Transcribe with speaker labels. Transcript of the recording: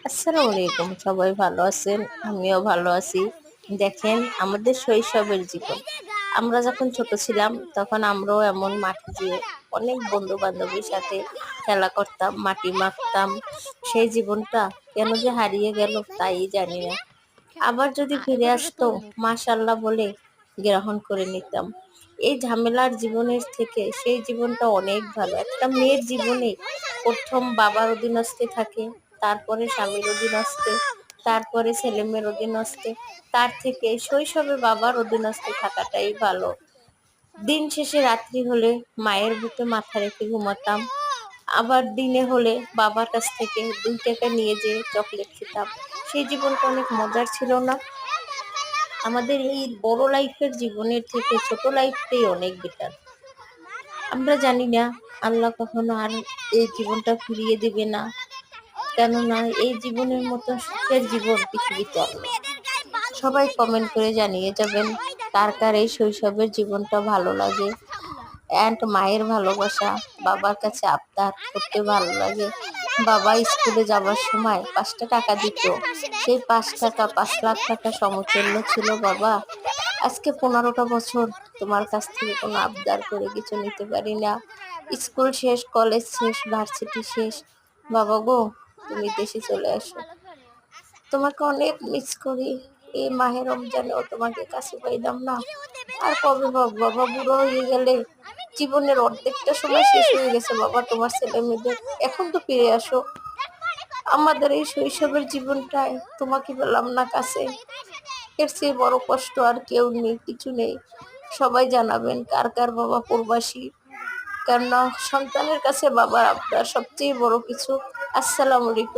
Speaker 1: আসসালামু আলাইকুম, সবাই ভালো আছেন? আমিও ভালো আছি। দেখেন, আমাদের শৈশবের জীবন, আমরা যখন ছোট ছিলাম তখন আমরাও এমন মাঠে যেয়ে অনেক বন্ধু বান্ধবীর সাথে খেলা করতাম, মাটি মাখতাম। সেই জীবনটা কেন যে হারিয়ে গেল তাই জানি না। আবার যদি ফিরে আসতো, মাশাল্লাহ বলে গ্রহণ করে নিতাম। এই ঝামেলার জীবনের থেকে সেই জীবনটা অনেক ভালো। একটা মেয়ের জীবনে প্রথম বাবার অধীনস্থে থাকে, তারপরে স্বামীর অধীনস্থে, তারপরে ছেলে মেয়ের অধীনস্থে, তার থেকে শৈশবে বাবার অধীনস্থে থাকাটাই ভালো। দিন শেষে রাত্রি হলে মায়ের বুকে মাথা রেখে ঘুমাতাম। আবার দিনে হলে বাবার কাছ থেকে 2 টাকা নিয়ে যেয়ে চকলেট খেতাম। সেই জীবনটা অনেক মজার ছিল না? আমাদের এই বড় লাইফের জীবনের থেকে ছোট লাইফটাই অনেক বেটার। আমরা জানি না আল্লাহ কখনো আর এই জীবনটা ফিরিয়ে দিবে না, কেননা এই জীবনের মতো সুখের জীবন পৃথিবীতে আর নেই। সবাই কমেন্ট করে জানিয়ে যাবেন কার কার এই শৈশবের জীবনটা ভালো লাগে। অ্যান্ড মায়ের ভালোবাসা, বাবার কাছে আবদার করতে ভালো লাগে। বাবা স্কুলে যাবার সময় 5টা টাকা দিত, সেই 5 টাকা 5 লাখ টাকা সমতুল্য ছিল। বাবা, আজকে 15টা বছর তোমার কাছ থেকে কোনো আবদার করে কিছু নিতে পারি না। স্কুল শেষ, কলেজ শেষ, ভার্সিটি শেষ, বাবা গো তুমি দেশে চলে আসো, তোমাকে অনেক মিস করি। এই মাহে রমজানেও তোমাকে কাছে পাইলাম না। আর কবে পাবো বাবা? বুড়ো হয়ে গেলে জীবনের অর্ধেকটা সময় শেষ হয়ে গেছে বাবা তোমার ছেলে মেয়েদের। এখন তো ফিরে আসো। আমাদের এই শৈশবের জীবনটায় তোমাকে পেলাম না কাছে। এর চেয়ে বড় কষ্ট আর কেউ নেই, কিছু নেই। সবাই জানাবেন কার কার বাবা প্রবাসী, কেননা সন্তানের কাছে বাবার আবদার সবচেয়ে বড় কিছু। আসসালামু আলাইকুম।